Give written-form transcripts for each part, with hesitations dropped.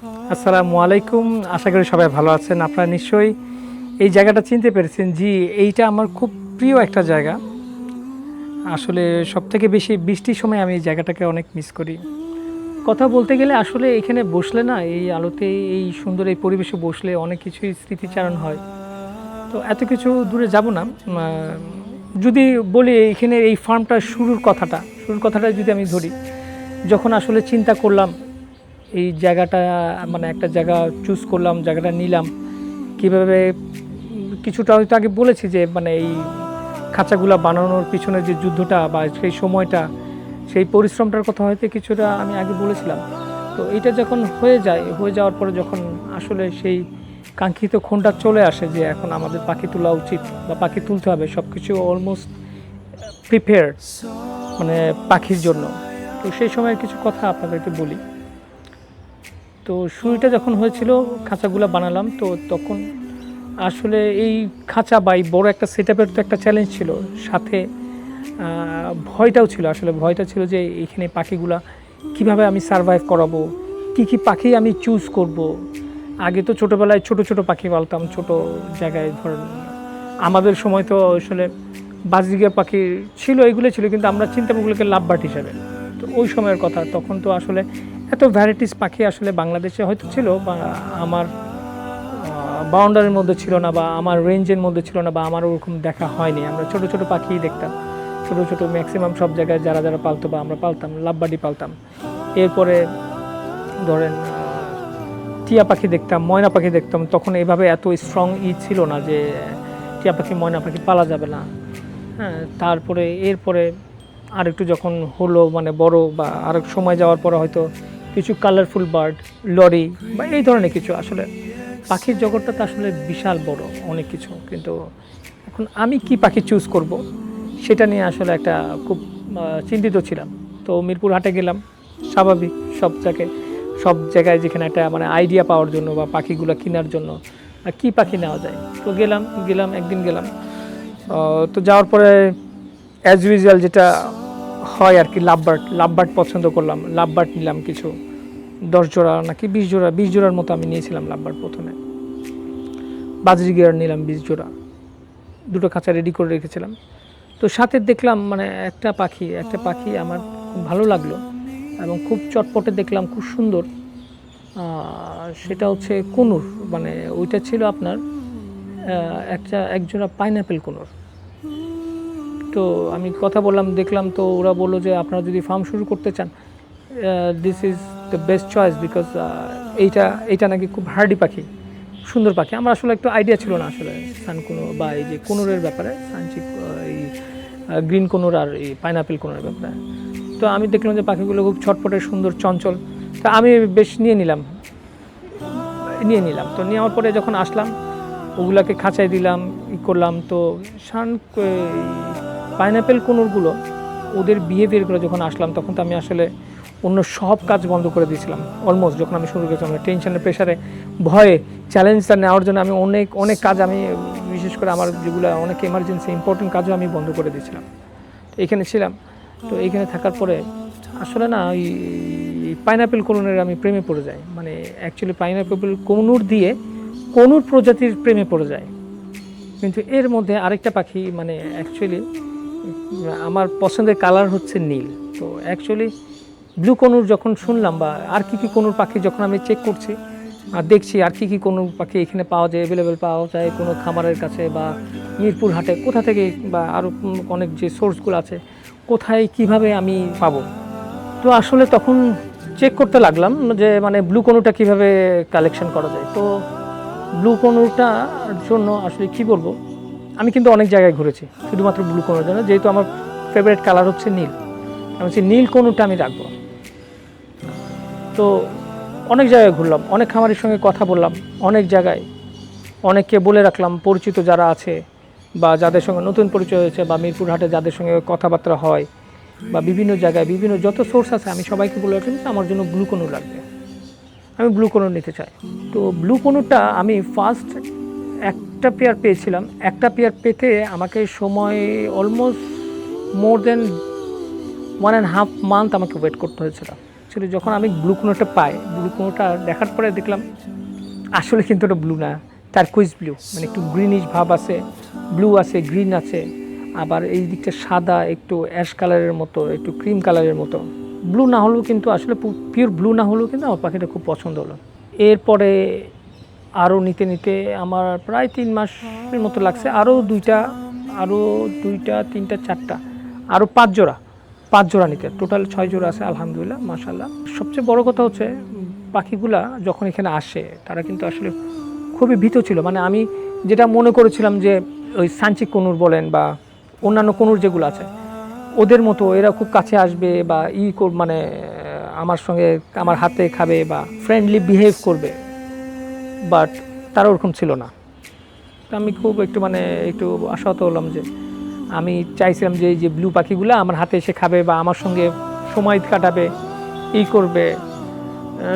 আসসালামু আলাইকুম। আশা করি সবাই ভালো আছেন। আপনারা নিশ্চয়ই এই জায়গাটা চিনতে পেরেছেন। জি, এইটা আমার খুব প্রিয় একটা জায়গা। আসলে সবথেকে বেশি বৃষ্টির সময় আমি এই জায়গাটাকে অনেক মিস করি। কথা বলতে গেলে আসলে এখানে বসলে না, এই আলোতে, এই সুন্দর এই পরিবেশে বসলে অনেক কিছুই স্মৃতিচারণ হয়। তো এত কিছু দূরে যাব না। যদি বলি এখানে এই ফার্মটার শুরুর কথাটা যদি আমি ধরি, যখন আসলে চিন্তা করলাম এই জায়গাটা, মানে একটা জায়গা চুজ করলাম, জায়গাটা নিলাম কীভাবে, কিছুটা হয়তো আগে বলেছি যে মানে এই খাঁচাগুলা বানানোর পিছনে যে যুদ্ধটা বা সেই সময়টা, সেই পরিশ্রমটার কথা হয়তো কিছুটা আমি আগে বলেছিলাম। তো এইটা যখন হয়ে যাওয়ার পরে যখন আসলে সেই কাঙ্ক্ষিত ক্ষণটা চলে আসে যে এখন আমাদের পাখি তোলা উচিত বা পাখি তুলতে হবে, সব কিছু অলমোস্ট প্রিপেয়ার্ড মানে পাখির জন্য। তো সেই সময়ের কিছু কথা আপনাদেরকে বলি। তো শুরুটা যখন হয়েছিল, খাঁচাগুলো বানালাম, তো তখন আসলে এই খাঁচা বা এই বড় একটা সেটআপের তো একটা চ্যালেঞ্জ ছিল, সাথে ভয়টাও ছিল। আসলে ভয়টা ছিল যে এইখানে পাখিগুলা কিভাবে আমি সারভাইভ করাবো, কী পাখি আমি চুজ করব। আগে তো ছোটোবেলায় ছোট ছোট পাখি পালতাম, ছোট জায়গায় ধরেন আমাদের সময় তো আসলে বাজরিগা পাখি ছিল, এগুলো ছিল, কিন্তু আমরা চিন্তাম ওগুলোকে লাভবার্ড হিসাবে। তো ওই সময়ের কথা, তখন তো আসলে এত ভ্যারাইটিস পাখি আসলে বাংলাদেশে হয়তো ছিল, বা আমার বাউন্ডারির মধ্যে ছিল না, বা আমার রেঞ্জের মধ্যে ছিল না, বা আমার ওরকম দেখা হয়নি। আমরা ছোট ছোট পাখি দেখতাম, ছোট ছোট ম্যাক্সিমাম সব জায়গায় যারা যারা পালতো বা আমরা পালতাম, লাভবার্ডই পালতাম। এরপরে ধরেন টিয়া পাখি দেখতাম, ময়না পাখি দেখতাম। তখন এভাবে এত স্ট্রং ছিল না যে টিয়া পাখি ময়না পাখি পালা যাবে না। হ্যাঁ, তারপরে এরপরে আরেকটু যখন হলো, মানে বড় বা আরেক সময় যাওয়ার পরে হয়তো কিছু কালারফুল বার্ড, লরি বা এই ধরনের কিছু। আসলে পাখির জগৎটা তো আসলে বিশাল বড়, অনেক কিছু। কিন্তু এখন আমি কি পাখি চুজ করব, সেটা নিয়ে আসলে একটা খুব চিন্তিত ছিলাম। তো মিরপুর হাটে গেলাম, স্বাভাবিক সব জায়গায় যেখানে একটা মানে আইডিয়া পাওয়ার জন্য বা পাখিগুলো কেনার জন্য কি পাখি নেওয়া যায়। তো একদিন গেলাম। তো যাওয়ার পরে অ্যাজ ইউজুয়াল যেটা হয় আর কি, লাভবার্ড পছন্দ করলাম, লাভবার্ড নিলাম কিছু 10 জোড়া নাকি 20 জোড়া, 20 জোড়ার মতো আমি নিয়েছিলাম লাভবার্ড প্রথমে। বাজরিগিয়ার নিলাম 20 জোড়া, দুটো খাঁচা রেডি করে রেখেছিলাম। তো সাথে দেখলাম মানে একটা পাখি আমার খুব ভালো লাগলো এবং খুব চটপটে দেখলাম, খুব সুন্দর। সেটা হচ্ছে কুনুর, মানে ওইটা ছিল আপনার একজোড়া পাইনঅ্যাপেল কুনুর। তো আমি কথা বললাম, দেখলাম, তো ওরা বললো যে আপনারা যদি ফার্ম শুরু করতে চান, this is the best choice, because এইটা নাকি খুব হার্ডি পাখি, সুন্দর পাখি। আমার আসলে একটু আইডিয়া ছিল না আসলে সানকুনুর বা এই যে কুনুরের ব্যাপারে, সানচিক, এই গ্রিন কুনুর আর এই পাইনঅ্যাপেল কুনুরের ব্যাপারে। তো আমি দেখলাম যে পাখিগুলো খুব ছটপটে, সুন্দর, চঞ্চল। তা আমি বেশ নিয়ে নিলাম। তো নেওয়ার পরে যখন আসলাম, ওগুলাকে খাঁচায় দিলাম, করলাম। তো পাইনঅ্যাপেল কুনুরগুলো, ওদের বিহেভিয়ারগুলো যখন আসলাম, তখন তো আমি আসলে অন্য সব কাজ বন্ধ করে দিয়েছিলাম অলমোস্ট। যখন আমি শুরু করেছিলাম টেনশনের প্রেশারে, ভয়ে, চ্যালেঞ্জটা নেওয়ার জন্য আমি অনেক কাজ, আমি বিশেষ করে আমার যেগুলো অনেক এমার্জেন্সি ইম্পর্টেন্ট কাজও আমি বন্ধ করে দিয়েছিলাম। তো এখানে ছিলাম। তো এইখানে থাকার পরে আসলে না, ওই পাইনঅ্যাপেল কুনুরের আমি প্রেমে পড়ে যাই। মানে অ্যাকচুয়ালি পাইনঅ্যাপেল কুনুর দিয়ে কুনুর প্রজাতির প্রেমে পড়ে যায়। কিন্তু এর মধ্যে আরেকটা পাখি, মানে অ্যাকচুয়ালি আমার পছন্দের কালার হচ্ছে নীল। তো অ্যাকচুয়ালি ব্লু কনুর যখন শুনলাম, বা আর কী কনুর পাখি যখন আমি চেক করছি আর দেখছি আর কী কনুর পাখি এখানে পাওয়া যায়, অ্যাভেলেবেল পাওয়া যায় কোনো খামারের কাছে বা মিরপুর হাটে, কোথা থেকে, বা আরও অনেক যে সোর্সগুলো আছে, কোথায় কিভাবে আমি পাবো। তো আসলে তখন চেক করতে লাগলাম যে মানে ব্লু কনুটা কীভাবে কালেকশন করা যায়। তো ব্লু কনুরটার জন্য আসলে কী বলবো, আমি কিন্তু অনেক জায়গায় ঘুরেছি শুধুমাত্র ব্লু কনুর জন্য, যেহেতু আমার ফেভারিট কালার হচ্ছে নীল। আমি হচ্ছে নীল কনুরটা আমি রাখবো। তো অনেক জায়গায় ঘুরলাম, অনেক খামারের সঙ্গে কথা বললাম, অনেক জায়গায় অনেককে বলে রাখলাম, পরিচিত যারা আছে বা যাদের সঙ্গে নতুন পরিচয় হয়েছে, বা মিরপুর হাটে যাদের সঙ্গে কথাবার্তা হয়, বা বিভিন্ন জায়গায় বিভিন্ন যত সোর্স আছে, আমি সবাইকে বলে রাখলাম আমার জন্য ব্লু কনুর লাগবে, আমি ব্লু কনুর নিতে চাই। তো ব্লু কনুরটা আমি ফার্স্ট একটা পেয়ার পেয়েছিলাম। একটা পেয়ার পেতে আমাকে সময় অলমোস্ট মোর দেন 1.5 মান্থ আমাকে ওয়েট করতে হয়েছিল। অ্যাকচুয়ালি যখন আমি ব্লু কোনোটা পাই, ব্লু কোনোটা দেখার পরে দেখলাম আসলে কিন্তু ওটা ব্লু না, টারকুইজ ব্লু, মানে একটু গ্রিনিশ ভাব আছে, ব্লু আছে, গ্রিন আছে, আবার এই দিকটা সাদা, একটু অ্যাশ কালারের মতো, একটু ক্রিম কালারের মতো। ব্লু না হলেও কিন্তু আসলে পিওর ব্লু না হলেও কিন্তু আমার পাখিটা খুব পছন্দ হলো। এরপরে আরও নিতে নিতে আমার প্রায় 3 মাসের মতো লাগছে, আরও দুইটা, তিনটা, চারটা, আরও 5 জোড়া নিতে, টোটাল 6 জোড়া আছে আলহামদুলিল্লাহ, মাশাআল্লাহ। সবচেয়ে বড় কথা হচ্ছে পাখিগুলা যখন এখানে আসে তারা কিন্তু আসলে খুবই ভীত ছিল। মানে আমি যেটা মনে করেছিলাম যে ওই সাঞ্চি কনুর বলেন বা অন্যান্য কনুর যেগুলো আছে ওদের মতো এরা খুব কাছে আসবে বা মানে আমার সঙ্গে আমার হাতে খাবে বা ফ্রেন্ডলি বিহেভ করবে, বাট তারা ওরকম ছিল না। তো আমি খুব একটু মানে একটু আশাহত হলাম যে আমি চাইছিলাম যে এই যে ব্লু পাখিগুলো আমার হাতে এসে খাবে বা আমার সঙ্গে সময় কাটাবে, করবে।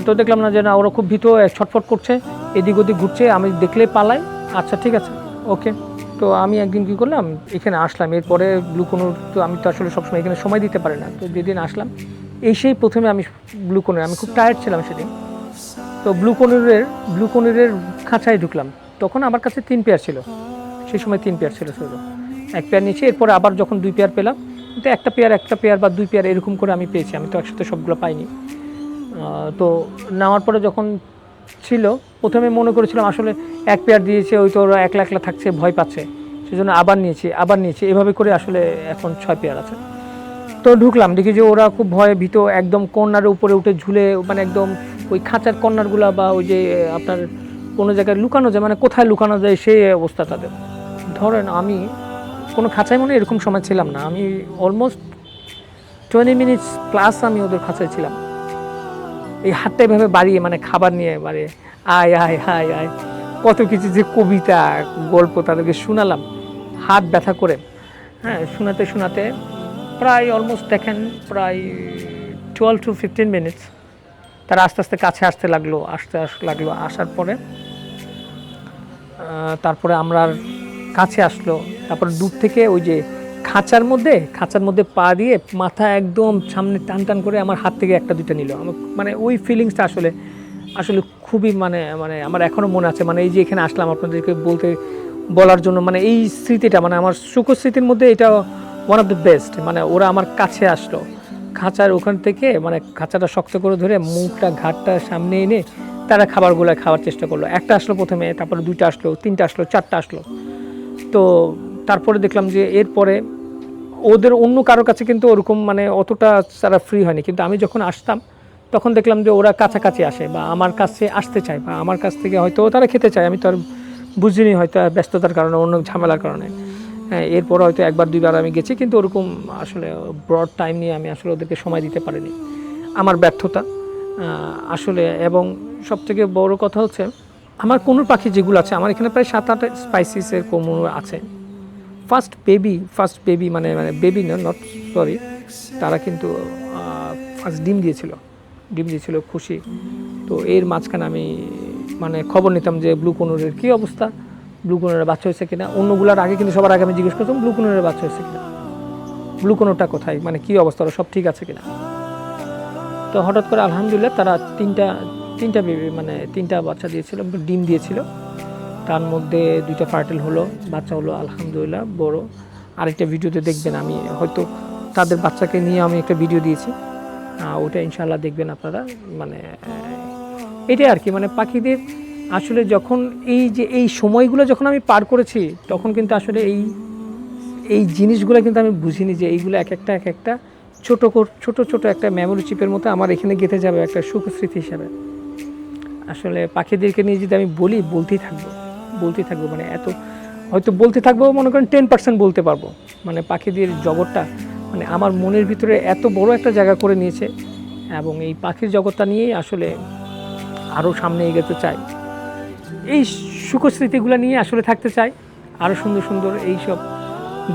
তো দেখলাম না যে না, ওরা খুব ভীত, ছটফট করছে, এদিক ওদিক ঘুরছে, আমি দেখলে পালাই। আচ্ছা ঠিক আছে, ওকে। তো আমি একদিন কী করলাম, এখানে আসলাম, এরপরে ব্লু কোনোর তো আমি তো আসলে সবসময় এখানে সময় দিতে পারি না। তো যেদিন আসলাম সেই প্রথমে আমি ব্লু কোনোর, আমি খুব টায়ার্ড ছিলাম সেদিন, তো ব্লু কোনোরের খাঁচায় ঢুকলাম। তখন আমার কাছে 3 পেয়ার ছিল, সেই সময় 3 পেয়ার ছিল শুধু, 1 পেয়ার নিয়েছি। এরপরে আবার যখন 2 পেয়ার পেলাম, কিন্তু একটা পেয়ার বা 2 পেয়ার এরকম করে আমি পেয়েছি, আমি তো একসাথে সবগুলো পাইনি। তো নেওয়ার পরে যখন ছিল, প্রথমে মনে করেছিলাম আসলে 1 পেয়ার দিয়েছে, ওই তো ওরা একলা একলা থাকছে, ভয় পাচ্ছে, সেজন্য আবার নিয়েছি, এভাবে করে আসলে এখন 6 পেয়ার আছে। তো ঢুকলাম, দেখি যে ওরা খুব ভয়ে ভীত, একদম কর্নারের উপরে উঠে ঝুলে, মানে একদম ওই খাঁচার কর্নারগুলো বা ওই যে আপনার কোনো জায়গায় লুকানো যায়, মানে কোথায় লুকানো যায় সেই অবস্থা তাদের। ধরেন আমি কোনো খাঁচায় মনে এরকম সময় ছিলাম না, আমি অলমোস্ট 20 মিনিটস প্লাস আমি ওদের খাঁচায় ছিলাম। এই হাতটা এভাবে বাড়িয়ে, মানে খাবার নিয়ে বাড়িয়ে আয় আয় আয় আয়, কত কিছু যে কবিতা গল্প তাদেরকে শোনালাম হাত ব্যথা করে। হ্যাঁ, শোনাতে প্রায় অলমোস্ট দেখেন প্রায় 12 to 15 মিনিটস তারা আস্তে আস্তে কাছে আসতে লাগলো, আসার পরে তারপরে আমরা কাছে আসলো, তারপরে দূর থেকে ওই যে খাঁচার মধ্যে পা দিয়ে মাথা একদম সামনে টান করে আমার হাত থেকে একটা দুইটা নিল। আমার মানে ওই ফিলিংসটা আসলে খুবই মানে আমার এখনও মনে আছে। মানে এই যে এখানে আসলাম আপনাদেরকে বলার জন্য, মানে এই স্মৃতিটা, মানে আমার সুখর স্মৃতির মধ্যে এটা ওয়ান অফ দ্য বেস্ট। মানে ওরা আমার কাছে আসলো খাঁচার ওখান থেকে, মানে খাঁচাটা শক্ত করে ধরে ঘাটটা সামনে এনে তারা খাবারগুলো খাওয়ার চেষ্টা করলো। একটা আসলো প্রথমে, তারপরে 2টা আসলো, 3টা আসলো, 4টা আসলো। তো তারপরে দেখলাম যে এরপরে ওদের অন্য কারো কাছে কিন্তু ওরকম মানে অতটা তারা ফ্রি হয়নি, কিন্তু আমি যখন আসতাম তখন দেখলাম যে ওরা কাছাকাছি আসে বা আমার কাছে আসতে চায় বা আমার কাছ থেকে হয়তো তারা খেতে চায়। আমি তো আর বুঝিনি, হয়তো ব্যস্ততার কারণে, অন্য ঝামেলার কারণে। হ্যাঁ, এরপর হয়তো 1-2 বার আমি গেছি, কিন্তু ওরকম আসলে ব্রড টাইম নিয়ে আমি আসলে ওদেরকে সময় দিতে পারিনি, আমার ব্যর্থতা আসলে। এবং সবথেকে বড় কথা হচ্ছে আমার কোনুর পাখি যেগুলো আছে, আমার এখানে প্রায় 7-8 স্পাইসিসের কোনুর আছে। ফার্স্ট বেবি মানে বেবি নট সরি, তারা কিন্তু ফার্স্ট ডিম দিয়েছিল খুশি। তো এর মাঝখানে আমি মানে খবর নিতাম যে ব্লু কোনুরের কী অবস্থা, ব্লু কোনুরের বাচ্চা হয়েছে কিনা। অন্যগুলোর আগে কিন্তু সবার আগে আমি জিজ্ঞেস করতাম ব্লু কোনুরের বাচ্চা হয়েছে কিনা, ব্লু কোনুরটা কোথায়, মানে কী অবস্থা, ওরা সব ঠিক আছে কিনা। তো হঠাৎ করে আলহামদুলিল্লাহ তারা তিনটা বেবি, মানে 3টা বাচ্চা দিয়েছিল, ডিম দিয়েছিল। তার মধ্যে 2টা ফার্টেল হলো, বাচ্চা হলো আলহামদুলিল্লাহ বড়। আরেকটা ভিডিওতে দেখবেন, আমি হয়তো তাদের বাচ্চাকে নিয়ে আমি একটা ভিডিও দিয়েছি, ওটা ইনশাআল্লাহ দেখবেন আপনারা। মানে এটাই আর কি, মানে পাখিদের আসলে যখন এই সময়গুলো যখন আমি পার করেছি, তখন কিন্তু আসলে এই জিনিসগুলো কিন্তু আমি বুঝিনি যে এইগুলো এক একটা ছোট একটা মেমোরি চিপের মতো আমার এখানে গেঁথে যাবে একটা সুখ স্মৃতি হিসাবে। আসলে পাখিদেরকে নিয়ে যদি আমি বলতেই থাকবো, মানে এত হয়তো বলতে থাকবো, মনে করেন 10% বলতে পারবো। মানে পাখিদের জগৎটা মানে আমার মনের ভিতরে এত বড় একটা জায়গা করে নিয়েছে, এবং এই পাখির জগৎটা নিয়েই আসলে আরও সামনে এগোতে চাই। এই সুখ স্মৃতিগুলো নিয়ে আসলে থাকতে চাই, আরও সুন্দর এইসব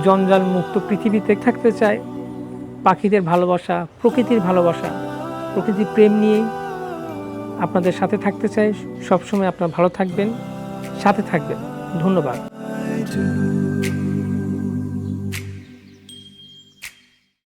জঞ্জাল মুক্ত পৃথিবীতে থাকতে চাই। পাখিদের ভালোবাসা, প্রকৃতির প্রেম নিয়েই আপনাদের সাথে থাকতে চাই। সবসময় আপনারা ভালো থাকবেন, সাথে থাকবেন। ধন্যবাদ।